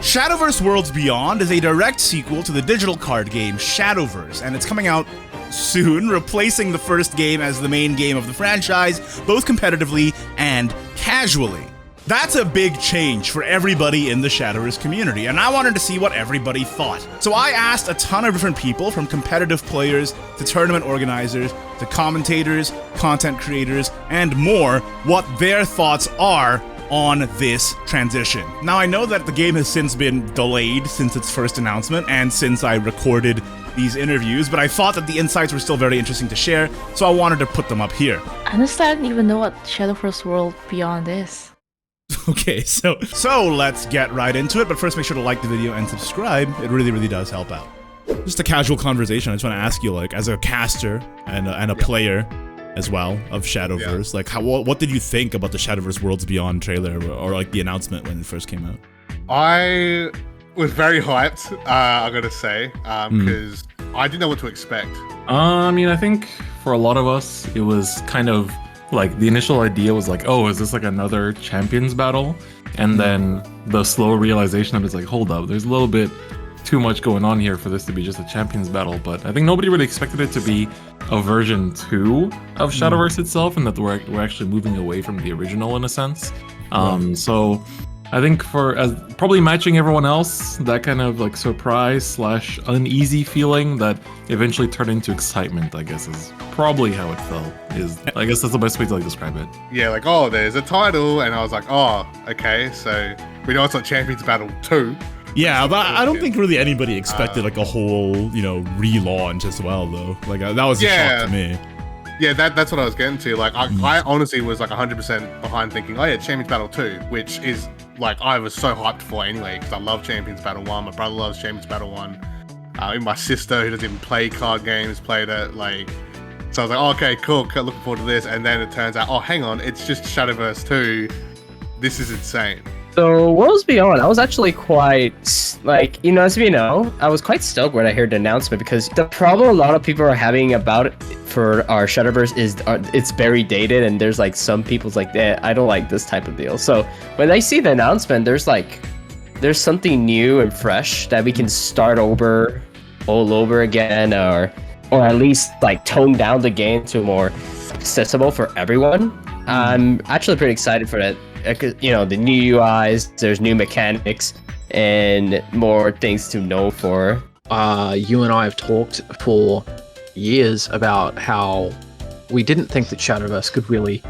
Shadowverse Worlds Beyond is a direct sequel to the digital card game Shadowverse, and it's coming out soon, replacing the first game as the main game of the franchise, both competitively and casually. That's a big change for everybody in the Shadowverse community, and I wanted to see what everybody thought. So I asked a ton of different people, from competitive players to tournament organizers to commentators, content creators, and more, what their thoughts are on this transition. Now, I know that the game has since been delayed since its first announcement and since I recorded these interviews, but I thought that the insights were still very interesting to share, so I wanted to put them up here. Honestly, I didn't even know what Shadowverse World Beyond is. Okay, so let's get right into it, but first make sure to like the video and subscribe. It really does help out. Just a casual conversation. I just want to ask you, like, as a caster and a player as well of Shadowverse, like, what did you think about the Shadowverse Worlds Beyond trailer or like the announcement when it first came out? I was very hyped, I gotta say, because I didn't know what to expect. I mean, I think for a lot of us, it was kind of like the initial idea was like, oh, is this like another champions battle? And then the slow realization of it's like, hold up, there's a little bit too much going on here for this to be just a champions battle. But I think nobody really expected it to be a version 2 of Shadowverse itself, and that we're actually moving away from the original in a sense. So I think for probably matching everyone else, that kind of like surprise / uneasy feeling that eventually turned into excitement, I guess, is probably how it felt. I guess that's the best way to like describe it. Yeah, like, oh, there's a title, and I was like, oh, okay, so we know it's not Champions Battle 2. Yeah, but I don't think really anybody expected like a whole, relaunch as well, though. Like, that was a shock to me. Yeah, that's what I was getting to. Like, I honestly was like 100% behind thinking, oh yeah, Champions Battle 2, which is like, I was so hyped for anyway, because I love Champions Battle 1. My brother loves Champions Battle 1. Even my sister, who doesn't even play card games, played it. Like, so I was like, oh, okay, cool, looking forward to this. And then it turns out, oh, hang on, it's just Shadowverse 2. This is insane. So Worlds Beyond, I was actually quite, as we know, I was quite stoked when I heard the announcement, because the problem a lot of people are having about it for our Shadowverse is it's very dated, and there's like some people's like, I don't like this type of deal. So when I see the announcement, there's something new and fresh that we can start over all over again, or at least like tone down the game to more accessible for everyone. I'm actually pretty excited for that. The new UIs, there's new mechanics, and more things to know for. You and I have talked for years about how we didn't think that Shadowverse could really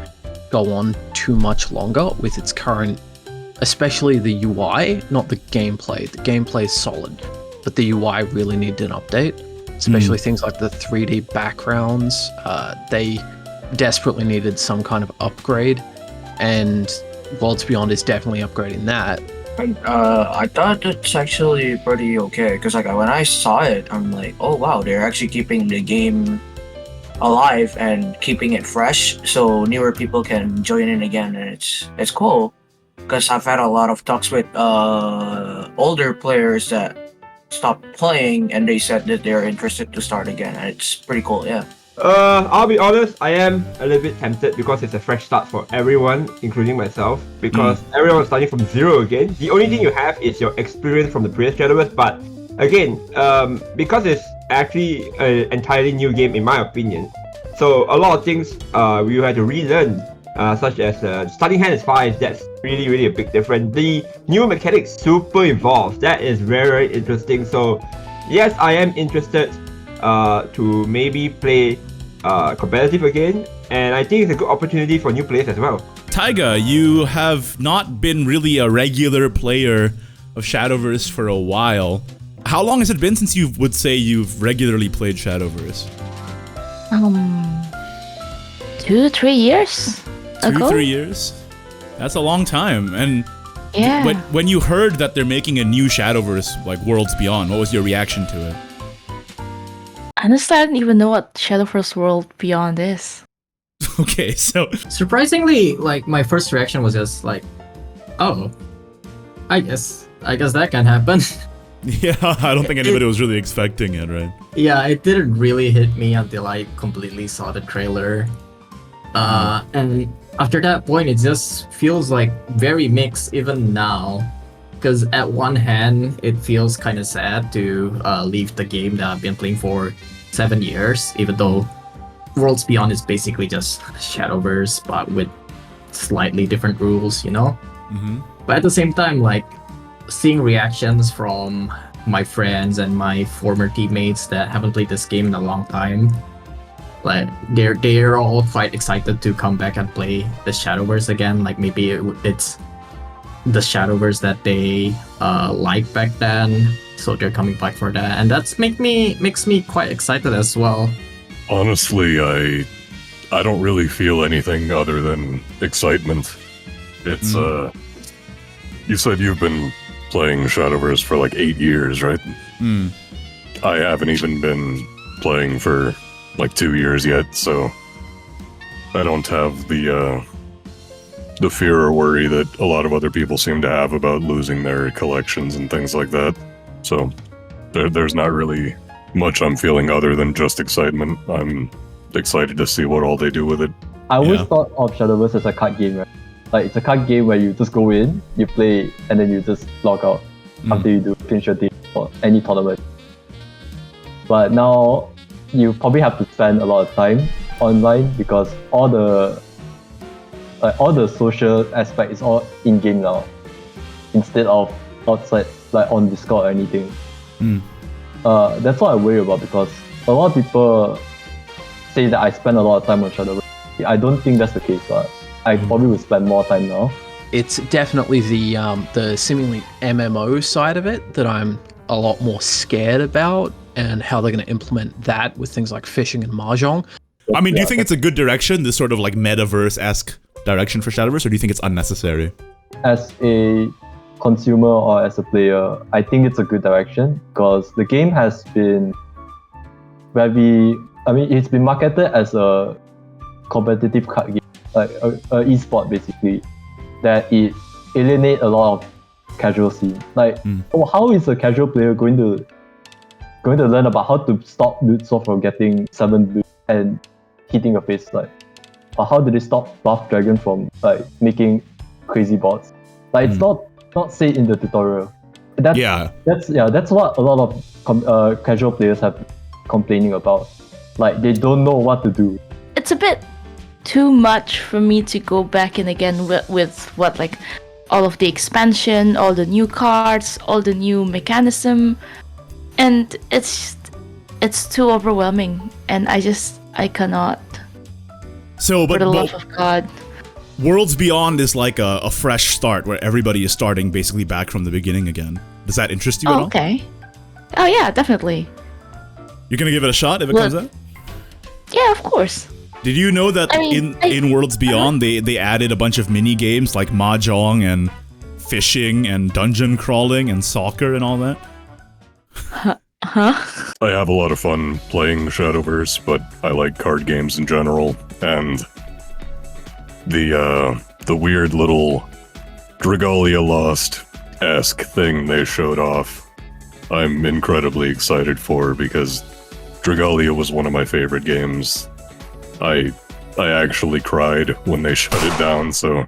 go on too much longer with its current, especially the UI, not the gameplay. The gameplay is solid, but the UI really needed an update, especially things like the 3D backgrounds. They desperately needed some kind of upgrade, and Worlds Beyond is definitely upgrading that. I thought it's actually pretty okay, because like when I saw it, I'm like, oh wow, they're actually keeping the game alive and keeping it fresh, so newer people can join in again, and it's cool. Because I've had a lot of talks with older players that stopped playing, and they said that they're interested to start again, and it's pretty cool, yeah. I'll be honest, I am a little bit tempted because it's a fresh start for everyone, including myself, because everyone's starting from zero again. The only thing you have is your experience from the previous Shadowverse, but again, because it's actually an entirely new game in my opinion, so a lot of things we have to relearn, such as starting hand is fine, that's really a big difference. The new mechanics super evolved, that is very interesting, so yes, I am interested to maybe play competitive again, and I think it's a good opportunity for new players as well. Taiga, you have not been really a regular player of Shadowverse for a while. How long has it been since you would say you've regularly played Shadowverse? 2-3 years ago. 2-3 years? That's a long time. And yeah, when you heard that they're making a new Shadowverse, like Worlds Beyond, what was your reaction to it? honestly, I didn't even know what Shadowverse World Beyond is. Okay, so surprisingly, like my first reaction was just like, oh, I guess that can happen. Yeah, I don't think anybody was really expecting it, right? Yeah, it didn't really hit me until I completely saw the trailer. And after that point, it just feels like very mixed even now. Because at one hand, it feels kind of sad to leave the game that I've been playing for 7 years, even though Worlds Beyond is basically just Shadowverse, but with slightly different rules, you know? But at the same time, like, seeing reactions from my friends and my former teammates that haven't played this game in a long time, like, they're all quite excited to come back and play the Shadowverse again. Like, maybe it's the Shadowverse that they liked back then, so they're coming back for that, and that's makes me quite excited as well. Honestly, I don't really feel anything other than excitement. It's you said you've been playing Shadowverse for like 8 years, right? I haven't even been playing for like 2 years yet, so I don't have the fear or worry that a lot of other people seem to have about losing their collections and things like that. So there's not really much I'm feeling other than just excitement. I'm excited to see what all they do with it. I always thought of Shadowverse as a card game, right? Like, it's a card game where you just go in, you play, and then you just log out after you do finish your team or any tournament. But now you probably have to spend a lot of time online because all the social aspect is all in game now, instead of outside, like on Discord or anything. That's what I worry about, because a lot of people say that I spend a lot of time on Shadowverse. I don't think that's the case, but I probably would spend more time now. It's definitely the seemingly MMO side of it that I'm a lot more scared about, and how they're going to implement that with things like fishing and mahjong. I mean, do you think it's a good direction, this sort of like metaverse-esque direction for Shadowverse, or do you think it's unnecessary? As a consumer or as a player, I think it's a good direction, because the game has been it's been marketed as a competitive card game, like a esport basically, that it alienate a lot of casual scene. Like, how is a casual player going to learn about how to stop Lutzo from getting 7 blue and hitting your face? Like, or how do they stop Buff Dragon from like making crazy bots? Like, it's not said in the tutorial. That's what a lot of casual players have been complaining about. Like, they don't know what to do. It's a bit too much for me to go back in again with what, like, all of the expansion, all the new cards, all the new mechanism, and it's too overwhelming, and I cannot. So, for the love of God. Worlds Beyond is like a fresh start where everybody is starting basically back from the beginning again. Does that interest you at all? Okay. Oh yeah, definitely. You're gonna give it a shot if it comes out? Yeah, of course. Did you know that in Worlds Beyond they added a bunch of mini games like mahjong and fishing and dungeon crawling and soccer and all that? I have a lot of fun playing Shadowverse, but I like card games in general, and the weird little Dragalia Lost-esque thing they showed off, I'm incredibly excited for, because Dragalia was one of my favorite games. I actually cried when they shut it down, so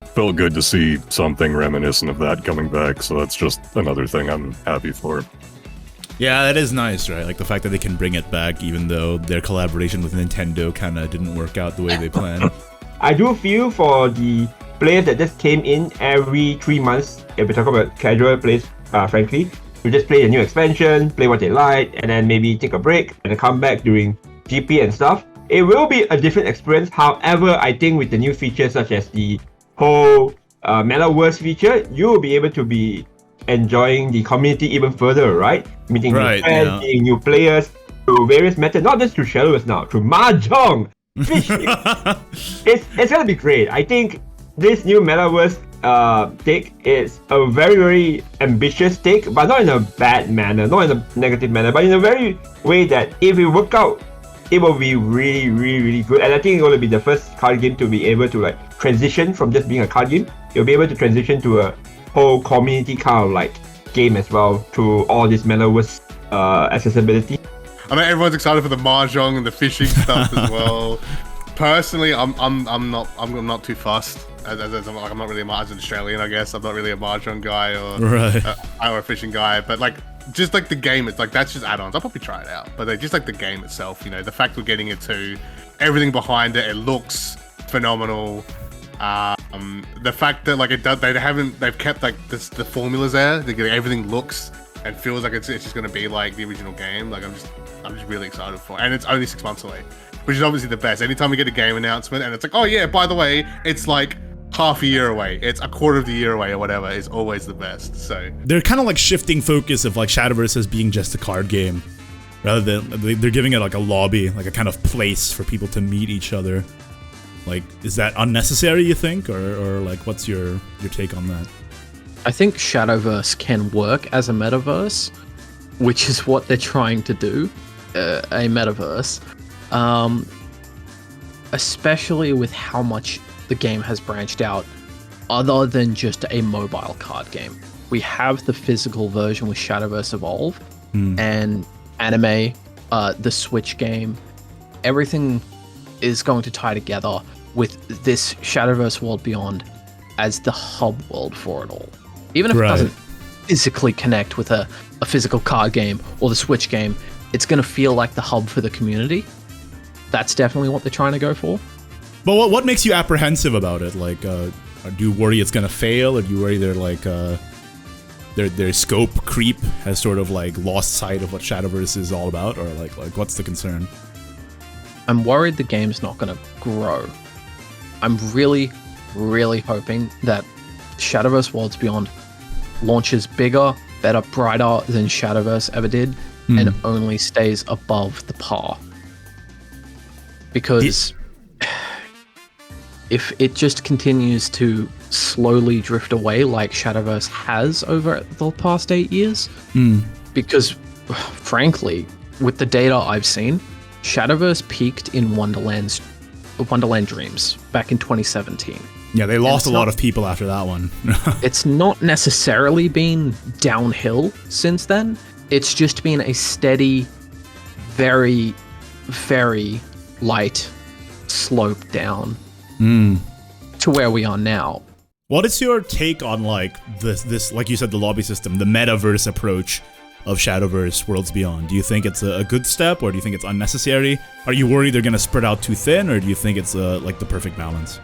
felt good to see something reminiscent of that coming back, so that's just another thing I'm happy for. Yeah, that is nice, right? Like the fact that they can bring it back even though their collaboration with Nintendo kind of didn't work out the way they planned. I do feel for the players that just came in every 3 months, if we talk about casual players, frankly, to just play a new expansion, play what they like, and then maybe take a break and then come back during GP and stuff. It will be a different experience. However, I think with the new features such as the whole Metaverse feature, you will be able to be enjoying the community even further, right? Meeting new friends, meeting new players through various methods, not just through Shadowverse now, through mahjong, fishing. It's gonna be great. I think this new Metaverse take is a very, very ambitious take, but not in a bad manner, not in a negative manner, but in a very way that if it work out, it will be really, really, really good. And I think it's going to be the first card game to be able to like transition from just being a card game. You'll be able to transition to a whole community kind of like game as well, to all this Metaverse accessibility. I mean, everyone's excited for the mahjong and the fishing stuff as well. Personally, I'm not too fussed. I'm not really as an Australian, I guess. I'm not really a mahjong guy or or a fishing guy, but like just like the game, it's like that's just add-ons. I'll probably try it out, but just like the game itself, you know, the fact we're getting it to everything behind it, it looks phenomenal. The fact that like they've kept like the formulas there. Everything looks and feels like it's just gonna be like the original game. Like I'm just really excited for it. And it's only 6 months away, which is obviously the best. Anytime we get a game announcement and it's like, oh yeah, by the way, it's like half a year away, it's a quarter of the year away or whatever, is always the best. So they're kind of like shifting focus of like Shadowverse as being just a card game, rather than they're giving it like a lobby, like a kind of place for people to meet each other. Like, is that unnecessary, you think, or like, what's your take on that? I think Shadowverse can work as a metaverse, which is what they're trying to do, a metaverse, especially with how much the game has branched out, other than just a mobile card game. We have the physical version with Shadowverse Evolve, and anime, the Switch game. Everything is going to tie together with this Shadowverse World Beyond as the hub world for it all. Even if it doesn't physically connect with a physical card game or the Switch game, it's going to feel like the hub for the community. That's definitely what they're trying to go for. But what makes you apprehensive about it? Like, do you worry it's going to fail, or do you worry they're like their scope creep has sort of like lost sight of what Shadowverse is all about, or like what's the concern? I'm worried the game's not going to grow. I'm really, really hoping that Shadowverse Worlds Beyond launches bigger, better, brighter than Shadowverse ever did, and only stays above the par. Because if it just continues to slowly drift away like Shadowverse has over the past 8 years, because frankly, with the data I've seen, Shadowverse peaked in Wonderland Dreams back in 2017. Yeah, they lost a lot of people after that one. It's not necessarily been downhill since then. It's just been a steady, very, very light slope down to where we are now. What is your take on like this, like you said, the lobby system, the metaverse approach of Shadowverse Worlds Beyond? Do you think it's a good step, or do you think it's unnecessary? Are you worried they're going to spread out too thin, or do you think it's like the perfect balance?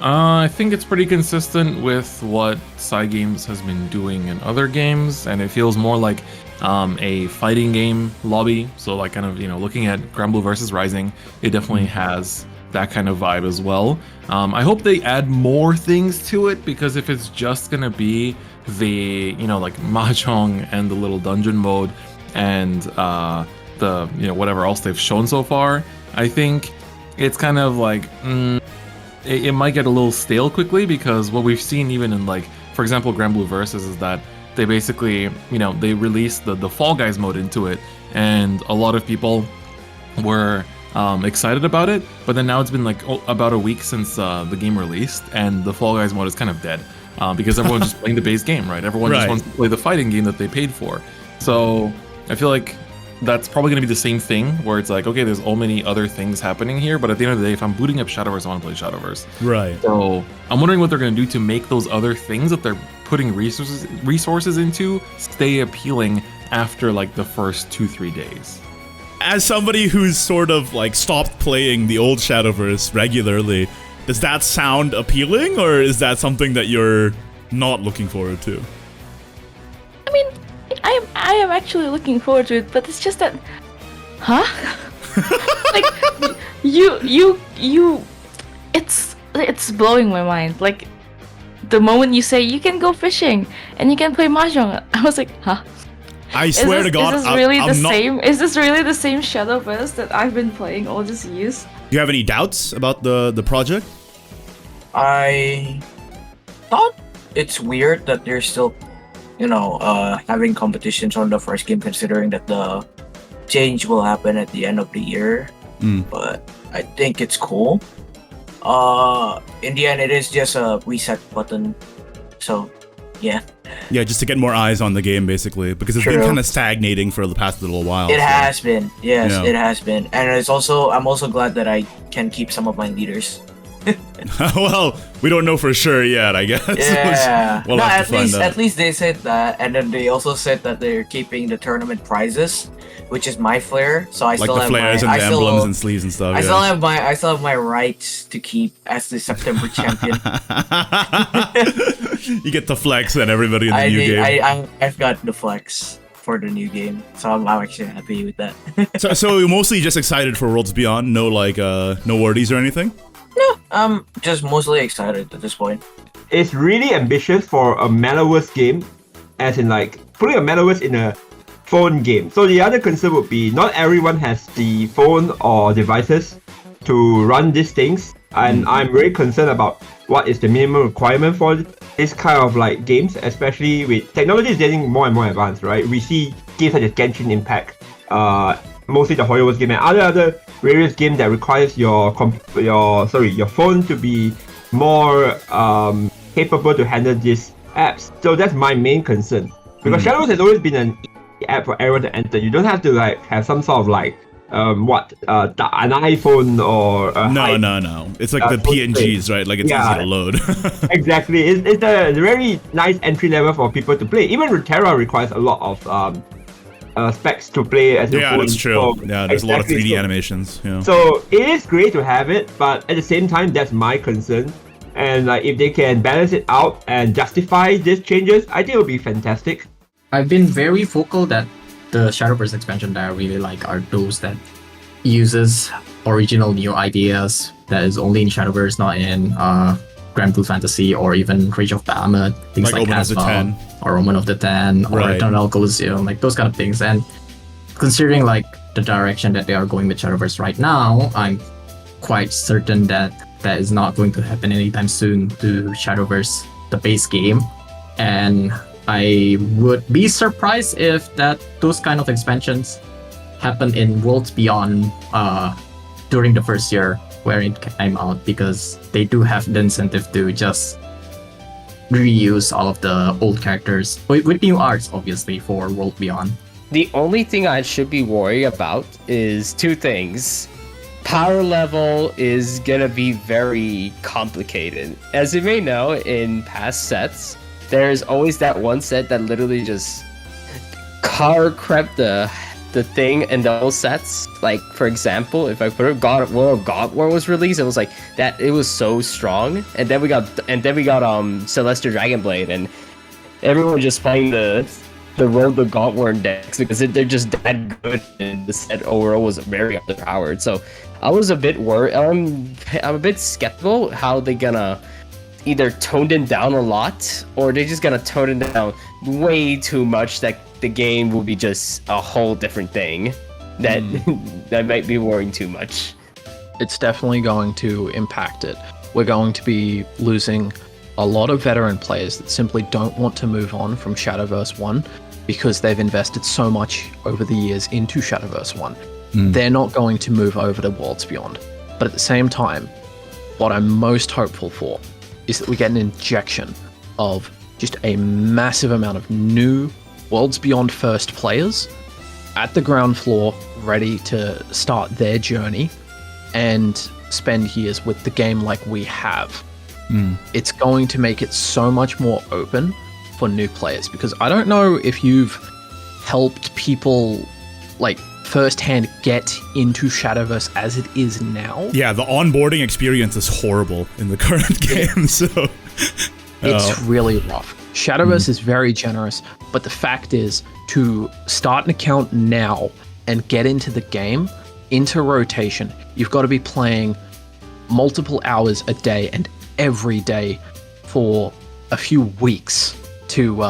I think it's pretty consistent with what Cygames has been doing in other games, and it feels more like a fighting game lobby. So like kind of, you know, looking at Granblue versus Rising, it definitely has that kind of vibe as well. I hope they add more things to it, because if it's just gonna be the, you know, like Mahjong and the little dungeon mode and the, you know, whatever else they've shown so far, I think it's kind of like it might get a little stale quickly, because what we've seen even in, like, for example, Granblue Versus is that they basically, you know, they released the Fall Guys mode into it, and a lot of people were excited about it, but then now it's been like about a week since the game released, and the Fall Guys mode is kind of dead, because everyone's just playing the base game, right? Everyone just wants to play the fighting game that they paid for. So I feel like that's probably going to be the same thing, where it's like, okay, there's all many other things happening here, but at the end of the day, if I'm booting up Shadowverse, I want to play Shadowverse. Right. So I'm wondering what they're going to do to make those other things that they're putting resources into stay appealing after like the first 2-3 days. As somebody who's sort of like stopped playing the old Shadowverse regularly, does that sound appealing, or is that something that you're not looking forward to? I mean, I am actually looking forward to it, but it's just that, like you, it's blowing my mind. Like the moment you say you can go fishing and you can play mahjong, I was like, I swear to God, is this really Is this really the same Shadowverse that I've been playing all these years? Do you have any doubts about the project? I thought it's weird that they're still, you know, having competitions on the first game, considering that the change will happen at the end of the year. But I think it's cool. In the end, it is just a reset button. So, yeah. Yeah, just to get more eyes on the game, basically, because it's been kind of stagnating for the past little while. It has been, yes, it has been, and it's also I'm also glad that I can keep some of my leaders. Well, we don't know for sure yet, I guess. Yeah. We'll no, have to find out. at least they said that, and then they also said that they're keeping the tournament prizes, which is my flare. So I Like still the have flares my, and the emblems and sleeves and stuff. I yeah. still have my rights to keep as the September champion. You get to flex and everybody in the new game. I've got the flex for the new game, so I'm actually happy with that. So you're mostly just excited for Worlds Beyond? No no worries or anything? No, I'm just mostly excited at this point. It's really ambitious for a Metaverse game, as in like putting a Metaverse in a phone game. So the other concern would be not everyone has the phone or devices to run these things, and I'm very concerned about what is the minimum requirement for this kind of like games, especially with technology is getting more and more advanced, right? We see games such as Genshin Impact, mostly the Horrorverse game, and other various games that requires your phone to be more capable to handle these apps. So that's my main concern, because Shadowverse has always been an easy app for everyone to enter. You don't have to like have some sort of like an iPhone or no. It's like the PNGs, right? Like it's easy to load. Exactly. It's a very nice entry level for people to play. Even Ruterra requires a lot of specs to play as your phone. That's true. So, There's a lot of 3D so, animations. Yeah. So it is great to have it, but at the same time, that's my concern. And like if they can balance it out and justify these changes, I think it'll be fantastic. I've been very vocal that the Shadowverse expansion that I really like are those that uses original new ideas that is only in Shadowverse, not in Grand Blue Fantasy or even Rage of Bahamut, things like Omen of the Ten. or Omen of the Ten or Right. Eternal Coliseum, like those kind of things. And considering like the direction that they are going with Shadowverse right now, I'm quite certain that that is not going to happen anytime soon to Shadowverse, the base game. And I would be surprised if those kind of expansions happen in Worlds Beyond during the first year where it came out, because they do have the incentive to just reuse all of the old characters with new arts, obviously, for World Beyond. The only thing I should be worried about is two things. Power level is gonna be very complicated. As you may know, in past sets, there's always that one set that literally just car crept the thing in those sets. Like for example, if I put it, God War was released, it was like that. It was so strong, and then we got Celestial Dragonblade, and everyone was just playing the World of God War decks because they're just that good, and the set overall was very underpowered. So I was a bit worried. I'm a bit skeptical how they gonna either tone them down a lot, or they're just gonna tone it down way too much that the game will be just a whole different thing. That that might be worrying too much. It's definitely going to impact it. We're going to be losing a lot of veteran players that simply don't want to move on from Shadowverse 1 because they've invested so much over the years into Shadowverse 1. They're not going to move over to Worlds Beyond. But at the same time, what I'm most hopeful for is that we get an injection of just a massive amount of new Worlds Beyond first players at the ground floor, ready to start their journey and spend years with the game like we have. It's going to make it so much more open for new players, because I don't know if you've helped people like firsthand get into Shadowverse as it is now. Yeah, the onboarding experience is horrible in the current game, so it's really rough. Shadowverse is very generous, but the fact is, to start an account now and get into the game, into rotation, you've got to be playing multiple hours a day and every day for a few weeks to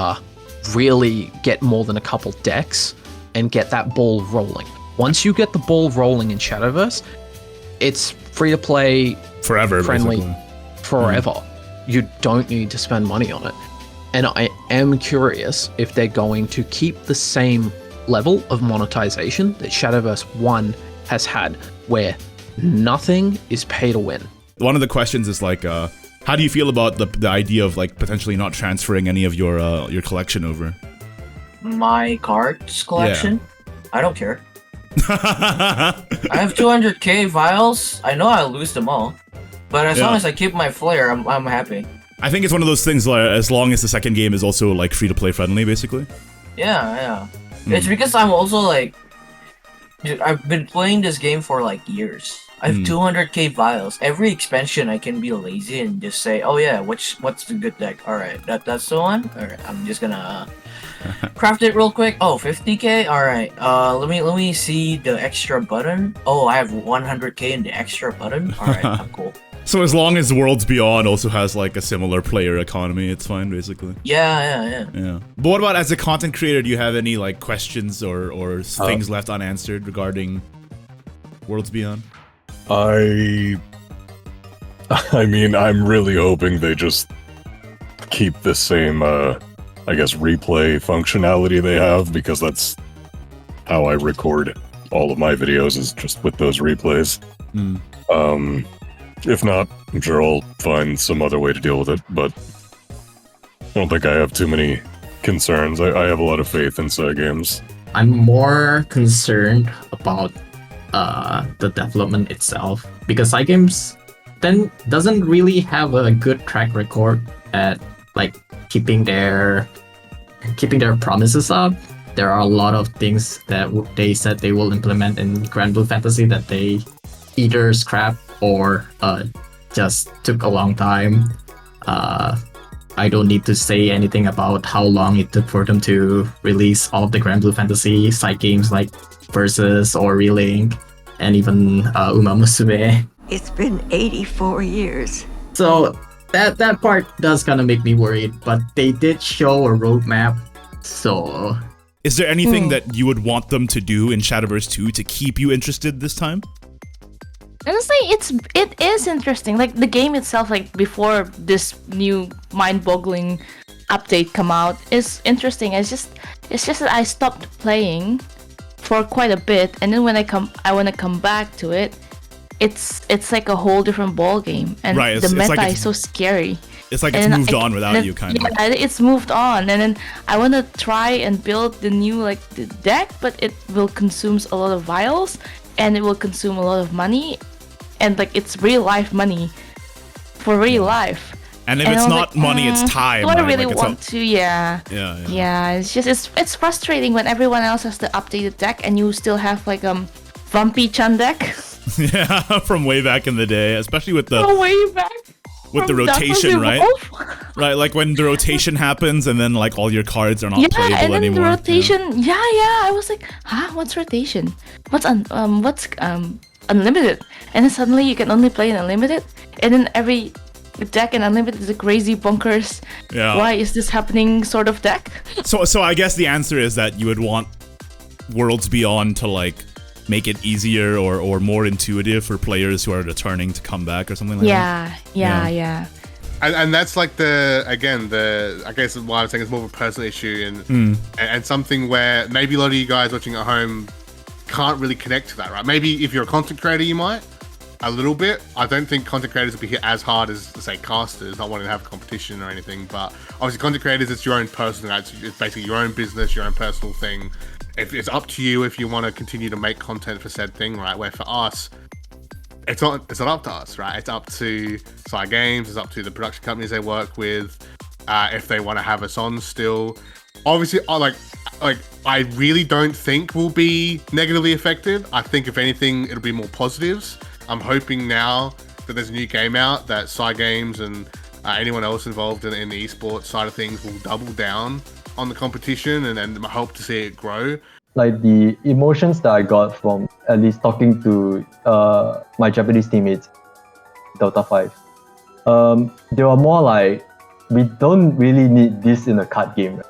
really get more than a couple decks and get that ball rolling. Once you get the ball rolling in Shadowverse, it's free to play, forever, friendly, basically. forever. You don't need to spend money on it. And I am curious if they're going to keep the same level of monetization that Shadowverse 1 has had, where nothing is pay to win. One of the questions is like, how do you feel about the idea of like potentially not transferring any of your collection over? My cards collection? I don't care. I have 200k vials. I know I'll lose them all. But as Yeah. long as I keep my flair, I'm happy. I think it's one of those things where as long as the second game is also like free to play friendly, basically. Yeah. It's because I'm also like, dude, I've been playing this game for like years. I have 200k vials. Every expansion, I can be lazy and just say, "Oh yeah, what's the good deck? All right, that's the one. All right, I'm just gonna craft it real quick. Oh, 50k. All right. Let me see the extra button. Oh, I have 100k in the extra button. All right, I'm cool. So as long as Worlds Beyond also has like a similar player economy, it's fine, basically. Yeah. Yeah. But what about as a content creator? Do you have any like questions or things left unanswered regarding Worlds Beyond? I mean, I'm really hoping they just keep the same, I guess, replay functionality they have, because that's how I record all of my videos, is just with those replays. If not, I'm sure I'll find some other way to deal with it, but I don't think I have too many concerns. I have a lot of faith in Side Games. I'm more concerned about the development itself, because Side Games then doesn't really have a good track record at like keeping their promises up. There are a lot of things that they said they will implement in Grand Blue Fantasy that they either scrapped or just took a long time. I don't need to say anything about how long it took for them to release all of the Grand Blue Fantasy side games like Versus or Relink and even Uma Musume. It's been 84 years. So that part does kind of make me worried, but they did show a roadmap, so... Is there anything that you would want them to do in Shadowverse 2 to keep you interested this time? Honestly, it is interesting. Like the game itself, like before this new mind-boggling update come out, is interesting. It's just that I stopped playing for quite a bit, and then when I want to come back to it, it's like a whole different ball game, and right, the meta like is so scary. It's like it's moved on without you, kind of. Yeah, it's moved on, and then I want to try and build the new the deck, but it will consume a lot of vials, and it will consume a lot of money, and like it's real life money for real life. And if it's not money, it's time. Do I right? really like want to? Yeah. It's just it's frustrating when everyone else has the updated deck and you still have like Vampy-chan deck. Yeah, from way back in the day, especially with the way back. With the rotation, right? Right, like when the rotation happens and then like all your cards are not playable and then anymore. the rotation, yeah. I was like, what's rotation? What's unlimited? And then suddenly you can only play in unlimited, and then every deck in unlimited is a crazy bonkers. Yeah. Why is this happening? Sort of deck. So I guess the answer is that you would want Worlds Beyond to like make it easier or more intuitive for players who are returning to come back or something like that. Yeah. And that's like I guess why I'm saying it's more of a personal issue and something where maybe a lot of you guys watching at home can't really connect to that, right? Maybe if you're a content creator, you might a little bit. I don't think content creators will be hit as hard as say casters, not wanting to have competition or anything. But obviously, content creators, it's your own personal. It's basically your own business, your own personal thing. If it's up to you if you want to continue to make content for said thing, right? Where for us, it's not up to us, right? It's up to Side Games, it's up to the production companies they work with, if they want to have us on still. Obviously, like I really don't think we'll be negatively affected. I think if anything, it'll be more positives. I'm hoping now that there's a new game out that Side Games and anyone else involved in the esports side of things will double down on the competition and hope to see it grow. Like the emotions that I got from at least talking to my Japanese teammates, Delta 5, they were more like, we don't really need this in a card game.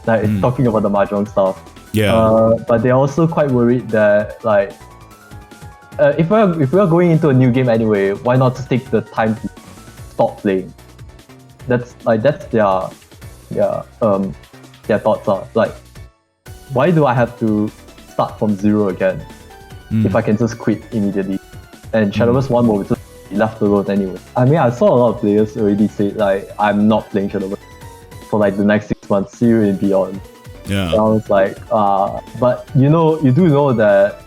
Like talking about the mahjong stuff. Yeah. But they're also quite worried that like, if we're going into a new game anyway, why not just take the time to stop playing? That's their thoughts are like, why do I have to start from zero again if I can just quit immediately? And Shadowverse 1 will just be left alone anyway. I mean, I saw a lot of players already say like, I'm not playing Shadowverse for like the next 6 months, see you in Beyond. Yeah. And I was like, but you do know that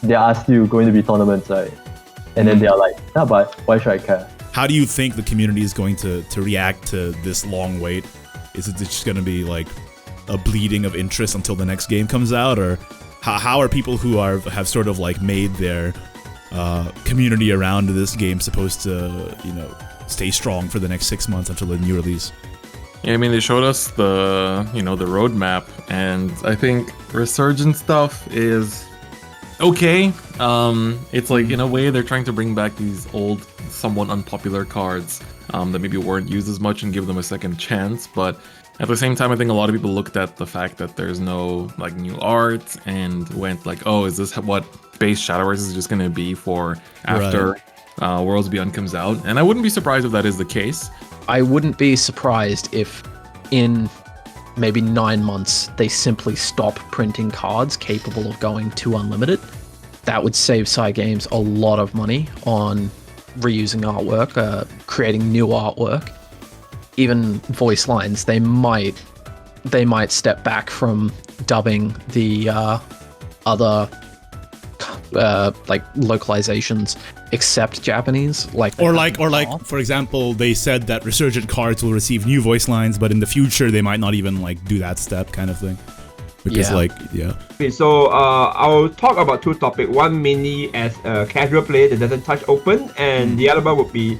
there are still going to be tournaments, right? and then they are like, nah, but why should I care? How do you think the community is going to react to this long wait? Is it just going to be like a bleeding of interest until the next game comes out, or how are people who have sort of like made their community around this game supposed to, you know, stay strong for the next 6 months until the new release? Yeah, I mean, they showed us the, you know, the roadmap, and I think Resurgent stuff is okay. It's like, in a way, they're trying to bring back these old, somewhat unpopular cards that maybe weren't used as much and give them a second chance, but at the same time, I think a lot of people looked at the fact that there's no, like, new art and went like, oh, is this what base Shadowverse is just going to be for after Worlds Beyond comes out? And I wouldn't be surprised if that is the case. I wouldn't be surprised if in maybe 9 months they simply stop printing cards capable of going to unlimited. That would save Cygames a lot of money on reusing artwork, creating new artwork. Even voice lines, they might step back from dubbing the other like localizations except Japanese, or like for example, they said that Resurgent cards will receive new voice lines, but in the future they might not even like do that step, kind of thing. Because Okay, so I'll talk about two topics. One mainly as a casual player that doesn't touch open, and the other one would be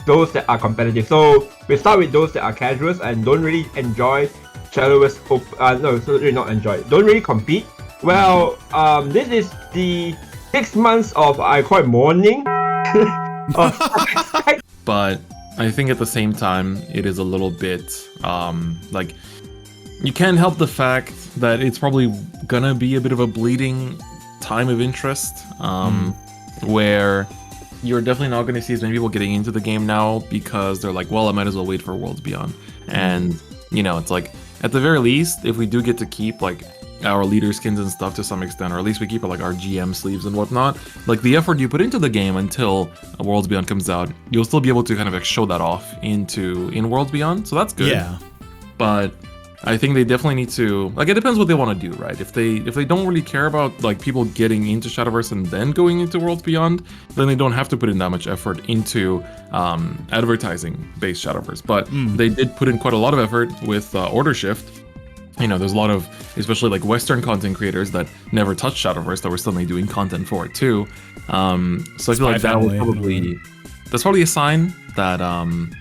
those that are competitive. So we start with those that are casuals and don't really enjoy Shadowverse. Don't really compete. Well, this is the 6 months of, I call it, mourning. But I think at the same time, it is a little bit like, you can't help the fact that it's probably gonna be a bit of a bleeding time of interest, where you're definitely not going to see as many people getting into the game now because they're like, well, I might as well wait for Worlds Beyond. And, you know, it's like, at the very least, if we do get to keep, like, our leader skins and stuff to some extent, or at least we keep, like, our GM sleeves and whatnot, like, the effort you put into the game until Worlds Beyond comes out, you'll still be able to kind of, like, show that off in Worlds Beyond, so that's good. Yeah. But I think they definitely need to, like, it depends what they want to do, right? If they don't really care about, like, people getting into Shadowverse and then going into Worlds Beyond, then they don't have to put in that much effort into advertising based Shadowverse. But they did put in quite a lot of effort with Order Shift. You know, there's a lot of, especially like Western content creators that never touched Shadowverse that were suddenly doing content for it too. So I feel like that will probably, that's probably a sign that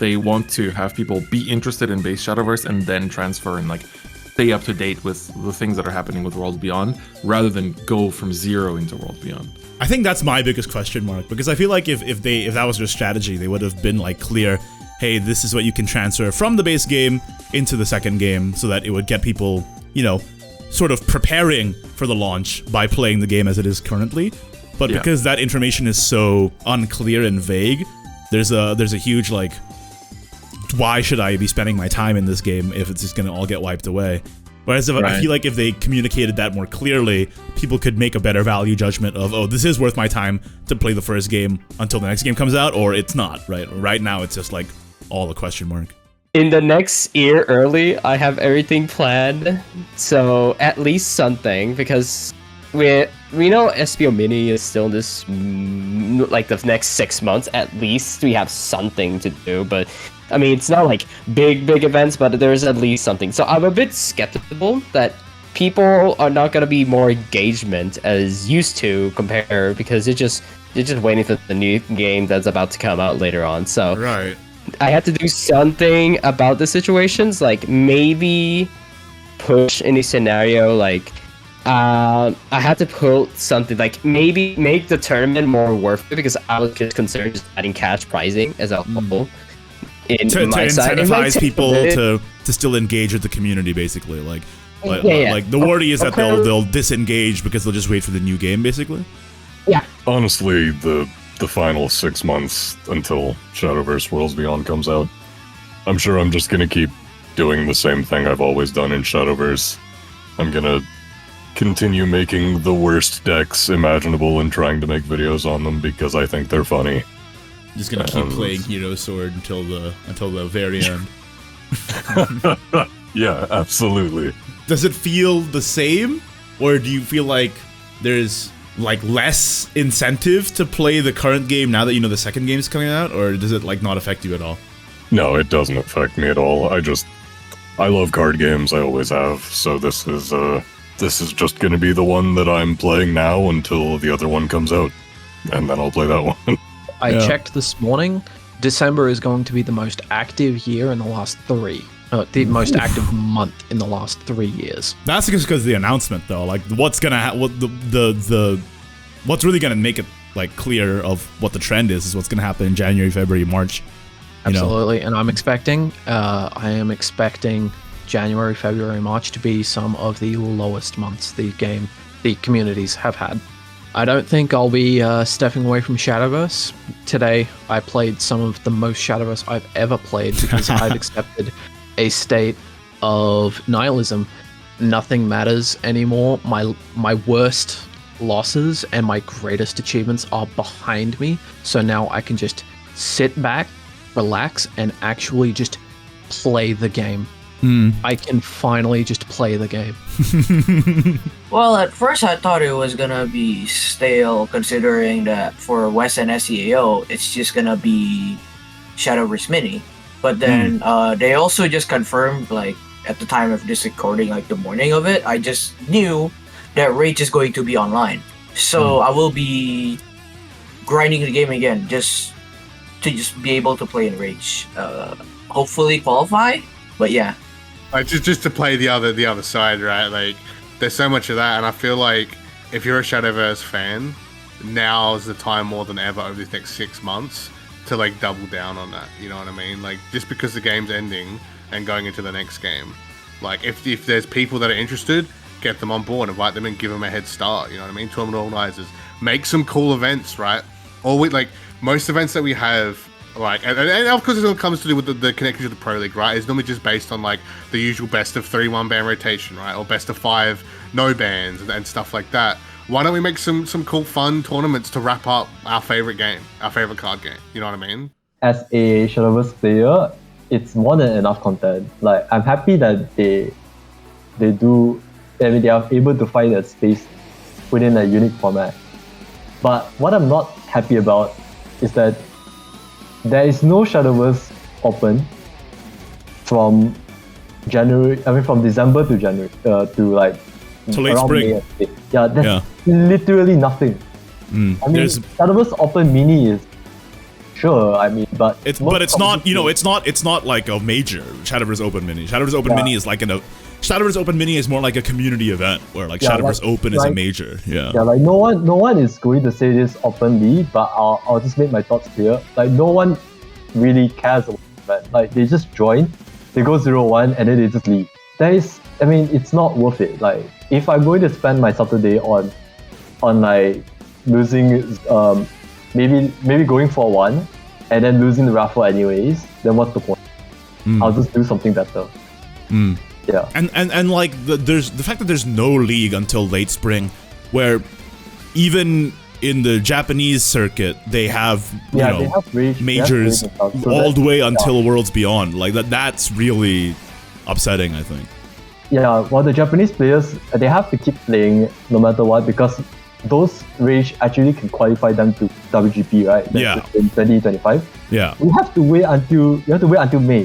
they want to have people be interested in base Shadowverse and then transfer and like stay up to date with the things that are happening with Worlds Beyond, rather than go from zero into Worlds Beyond. I think that's my biggest question mark, because I feel like if that was their strategy, they would have been like clear, hey, this is what you can transfer from the base game into the second game, so that it would get people, you know, sort of preparing for the launch by playing the game as it is currently. But because that information is so unclear and vague, there's a huge like, why should I be spending my time in this game if it's just gonna all get wiped away? Whereas I feel like if they communicated that more clearly, people could make a better value judgment of, oh, this is worth my time to play the first game until the next game comes out, or it's not, right? Right now, it's just like all a question mark. In the next year early, I have everything planned, so at least something, because we know SPO Mini is still this, like the next 6 months, at least we have something to do, but I mean, it's not like big events, but there's at least something. So I'm a bit skeptical that people are not gonna be more engagement as used to compare, because they're just waiting for the new game that's about to come out later on. So right. I had to do something about the situations, like maybe push any scenario, like I had to put something like maybe make the tournament more worth it, because I was just concerned just adding cash pricing as a whole. To incentivize people to still engage with the community, basically. Like the worry is that they'll disengage because they'll just wait for the new game, basically. Yeah. Honestly, the final 6 months until Shadowverse Worlds Beyond comes out, I'm sure I'm just gonna keep doing the same thing I've always done in Shadowverse. I'm gonna continue making the worst decks imaginable and trying to make videos on them because I think they're funny. Just gonna keep playing Hero Sword until the very end. Yeah, absolutely. Does it feel the same, or do you feel like there's like less incentive to play the current game now that you know the second game is coming out, or does it like not affect you at all? No, it doesn't affect me at all. I love card games. I always have. So this is just going to be the one that I'm playing now until the other one comes out, and then I'll play that one. I checked this morning. December is going to be the most active year in the last 3. The most active month in the last 3 years. That's just because of the announcement, though. Like, what's gonna what's really gonna make it like clear of what the trend is what's gonna happen in January, February, March. Absolutely, and I am expecting January, February, March to be some of the lowest months the communities have had. I don't think I'll be stepping away from Shadowverse. Today, I played some of the most Shadowverse I've ever played because I've accepted a state of nihilism. Nothing matters anymore. My worst losses and my greatest achievements are behind me. So now I can just sit back, relax, and actually just play the game. I can finally just play the game. Well, at first I thought it was gonna be stale, considering that for West and SEAO, it's just gonna be Shadowverse Mini. But then they also just confirmed, like, at the time of this recording, like the morning of it, I just knew that Rage is going to be online. So I will be grinding the game again just to be able to play in Rage. Hopefully qualify, but yeah. Like just to play the other side, right? Like, there's so much of that, and I feel like if you're a Shadowverse fan, now is the time more than ever over these next 6 months to like double down on that. You know what I mean? Like, just because the game's ending and going into the next game, like if there's people that are interested, get them on board, invite them and give them a head start. You know what I mean? Tournament organizers, make some cool events, right? Or like most events that we have. Like, and of course it all comes to do with the connection to the Pro League, right? It's normally just based on like the usual best of 3 1-ban rotation, right? Or best of 5 no bans and stuff like that. Why don't we make some cool fun tournaments to wrap up our favorite game, our favorite card game? You know what I mean? As a Shadowverse player, it's more than enough content. Like, I'm happy that they are able to find a space within a unique format. But what I'm not happy about is that there is no Shadowverse open from December to January to like to late spring. May. Yeah, that's literally nothing. I mean, Shadowverse Open Mini is sure. I mean, but it's not. You know, it's not like a major Shadowverse Open Mini. Shadowverse Open Mini is like Shadowverse Open Mini is more like a community event where like Shadowverse Open is a major. Yeah, like no one is going to say this openly, but I'll just make my thoughts clear. Like, no one really cares about the event. Like, they just join, they go 0-1, and then they just leave. It's not worth it. Like, if I'm going to spend my Saturday on like losing, maybe going for one, and then losing the raffle anyways, then what's the point? I'll just do something better. Yeah. And like there's the fact that there's no league until late spring, where even in the Japanese circuit they have they have majors all the way until Worlds Beyond. Like that's really upsetting, I think. Yeah, well, the Japanese players, they have to keep playing no matter what, because those Rage actually can qualify them to WGP, right? In 2025. Yeah. You have to wait until May,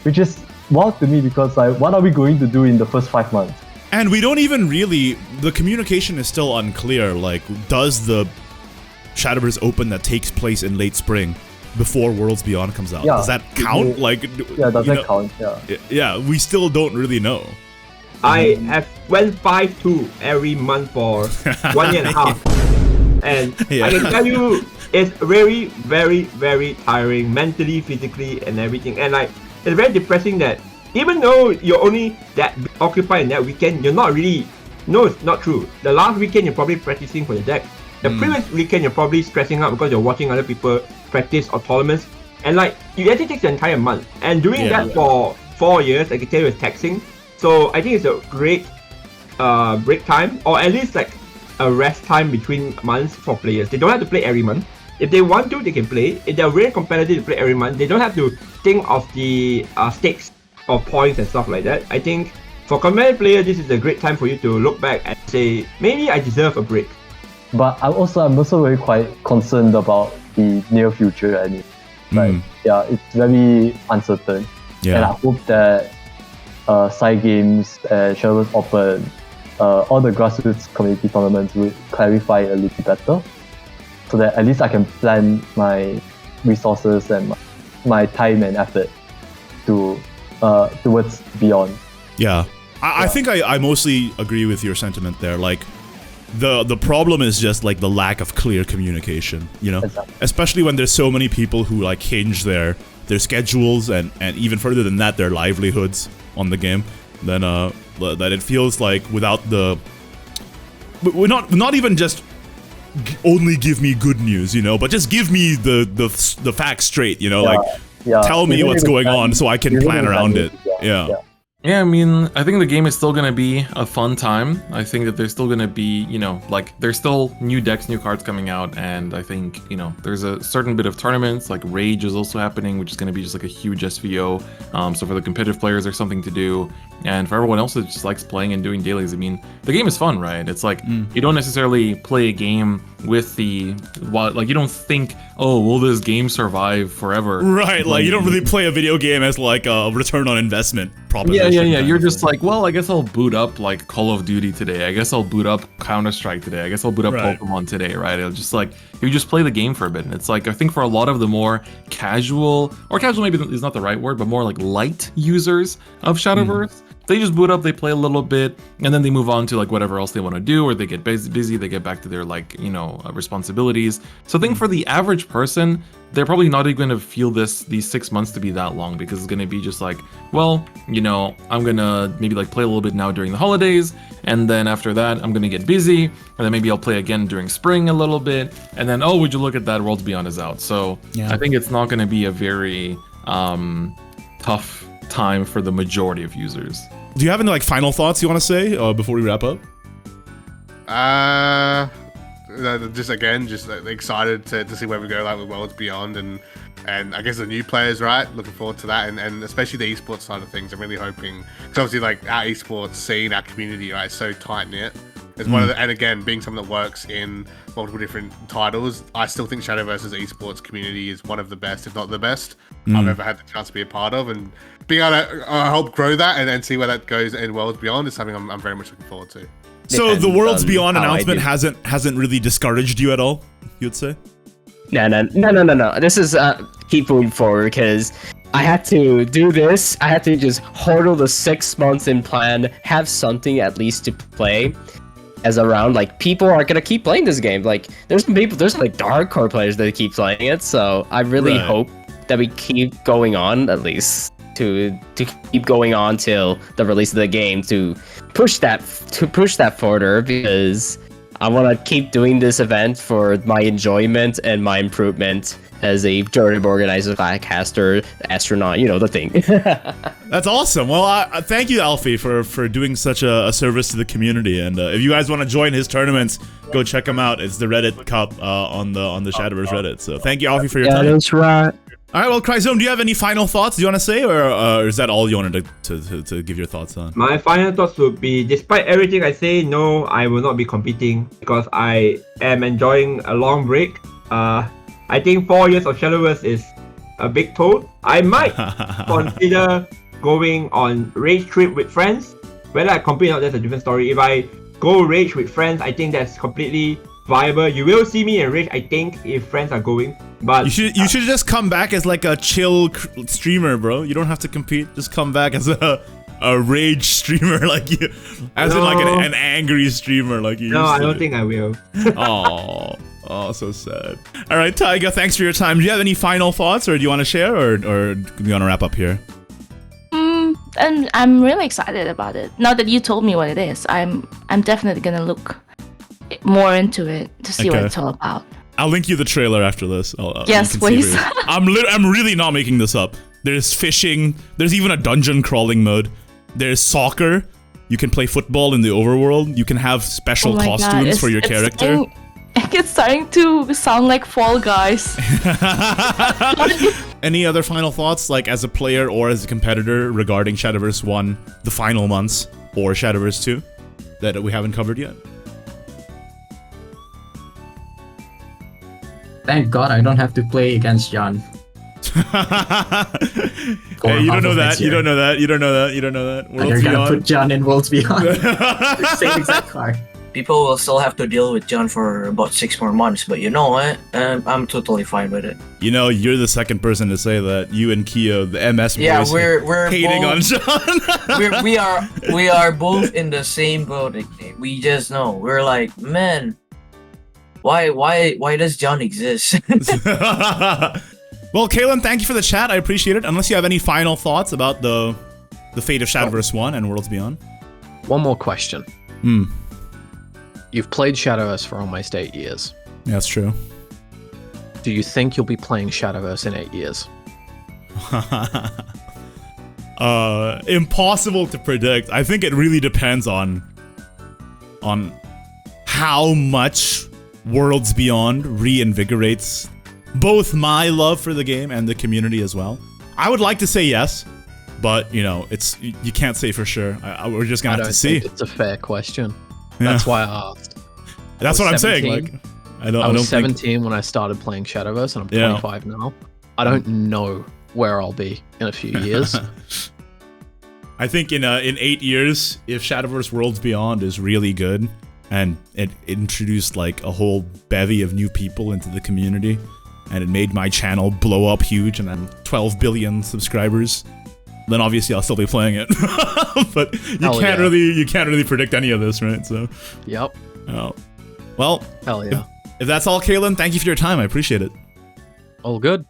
which is wild to me, because like, what are we going to do in the first 5 months? And we don't even really, the communication is still unclear. Like, does the Shadowverse Open that takes place in late spring before Worlds Beyond comes out, does that count? Does that count? Yeah, we still don't really know. I have went 5-2 every month for 1 year and a half. And I can tell you, it's very, very, very tiring, mentally, physically, and everything. And like, it's very depressing that even though you're only that occupied in that weekend, you're not really. No, it's not true. The last weekend you're probably practicing for the deck. The previous weekend you're probably stressing out because you're watching other people practice or tournaments. And like, it actually takes the entire month. And doing that for 4 years, I can tell you, it's taxing. So I think it's a great break time, or at least like a rest time between months for players. They don't have to play every month. If they want to, they can play. If they're really competitive to play every month, they don't have to think of the stakes or points and stuff like that. I think for competitive players, this is a great time for you to look back and say, maybe I deserve a break. but I'm also very quite concerned about the near future. I mean, like it's very uncertain, and I hope that side games and Shadowverse Open, all the grassroots community tournaments will clarify a little better, so that at least I can plan my resources and my time and effort to towards Beyond. Yeah. I think I mostly agree with your sentiment there. Like, the problem is just like the lack of clear communication, you know? Exactly. Especially when there's so many people who like hinge their schedules and even further than that, their livelihoods on the game. Then that it feels like without the... We're not even just only give me good news, you know, but just give me the facts straight, you know, like tell me what's going on so I can plan around it. Yeah, I mean, I think the game is still going to be a fun time. I think that there's still going to be, you know, like, there's still new decks, new cards coming out, and I think, you know, there's a certain bit of tournaments, like Rage is also happening, which is going to be just like a huge SVO. So for the competitive players, there's something to do, and for everyone else that just likes playing and doing dailies, I mean, the game is fun, right? It's like, you don't necessarily play a game with like, you don't think, oh, will this game survive forever? Right, like, you don't really play a video game as like a return on investment proposition. Yeah. You're just like, well, I guess I'll boot up like Call of Duty today. I guess I'll boot up Counter-Strike today. I guess I'll boot up Pokemon today, right? It'll just like, you just play the game for a bit. And it's like, I think for a lot of the more casual maybe is not the right word, but more like light users of Shadowverse, they just boot up, they play a little bit, and then they move on to like whatever else they want to do, or they get busy, they get back to their like, you know, responsibilities. So I think for the average person, they're probably not even going to feel these 6 months to be that long, because it's going to be just like, well, you know, I'm going to maybe like play a little bit now during the holidays, and then after that, I'm going to get busy, and then maybe I'll play again during spring a little bit, and then, oh, would you look at that, Worlds Beyond is out. So I think it's not going to be a very tough time for the majority of users. Do you have any like final thoughts you want to say before we wrap up? Just excited to see where we go like with Worlds Beyond and I guess the new players, right? Looking forward to that, and especially the esports side of things. I'm really hoping, because obviously like our esports scene, our community, right, is so tight knit. It's one of the, and again, being someone that works in multiple different titles, I still think Shadowverse's esports community is one of the best, if not the best, I've ever had the chance to be a part of, and being able to help grow that and then see where that goes in Worlds Beyond is something I'm very much looking forward to. So the Worlds Beyond announcement hasn't really discouraged you at all, you'd say? No. This is keep moving forward, because I had to do this. I had to just hurdle the 6 months in plan, have something at least to play as a round. Like, people are gonna keep playing this game. Like, there's like hardcore players that keep playing it. So I really hope that we keep going on, at least to keep going on till the release of the game, to push that further, because I want to keep doing this event for my enjoyment and my improvement as a tournament organizer, caster, astronaut, you know, the thing. That's awesome. Well, thank you, Alfie, for doing such a service to the community. And if you guys want to join his tournaments, go check him out. It's the Reddit Cup on the Shadowverse Reddit. So thank you, Alfie, for your time. Yeah, that's right. All right, well, Cryzome, do you have any final thoughts you want to say, or is that all you wanted to give your thoughts on? My final thoughts would be, despite everything I say, no, I will not be competing, because I am enjoying a long break. I think 4 years of Shadowverse is a big toll. I might consider going on Rage trip with friends. Whether I compete or not, that's a different story. If I go Rage with friends, I think that's completely viable. You will see me in Rage, I think, if friends are going. But you should just come back as like a chill streamer, bro. You don't have to compete. Just come back as a Rage streamer, like you, as in like an angry streamer, like you. No, I don't think I will. Oh, so sad. All right, Taiga, thanks for your time. Do you have any final thoughts, or do you want to share, or do you want to wrap up here? And I'm really excited about it. Now that you told me what it is, I'm definitely gonna look more into it to see what it's all about. I'll link you the trailer after this. Yes, please. I'm really not making this up. There's fishing. There's even a dungeon crawling mode. There's soccer. You can play football in the overworld. You can have special costumes for your character. It's starting to sound like Fall Guys. Any other final thoughts, like as a player or as a competitor, regarding Shadowverse 1, the final months, or Shadowverse 2, that we haven't covered yet? Thank God I don't have to play against John. Hey, you don't know that. You don't know that. You don't know that. You don't know that. You're gonna put John in Worlds Beyond. Same exact card. People will still have to deal with John for about 6 more months, but you know what? I'm totally fine with it. You know, you're the second person to say that. You and Keo, the MS boys, Yeah, we're hating both, on John. we are both in the same boat. We just know. We're like, man, why does John exist? Well, Kalen, thank you for the chat. I appreciate it. Unless you have any final thoughts about the fate of Shadowverse 1 and Worlds Beyond. One more question. You've played Shadowverse for almost 8 years. Yeah, that's true. Do you think you'll be playing Shadowverse in 8 years? Impossible to predict. I think it really depends on how much Worlds Beyond reinvigorates both my love for the game and the community as well. I would like to say yes, but you know, you can't say for sure. We're just gonna have to see. It's a fair question. Yeah. That's why I asked. That's what I'm saying. Like, I was 17 when I started playing Shadowverse, and I'm 25 now. I don't know where I'll be in a few years. I think in 8 years, if Shadowverse Worlds Beyond is really good, and it introduced like a whole bevy of new people into the community, and it made my channel blow up huge, and I'm 12 billion subscribers, then obviously I'll still be playing it. But you can't really predict any of this, right? So. Yep. Oh. Well. Hell yeah. If that's all, Kalen, thank you for your time. I appreciate it. All good.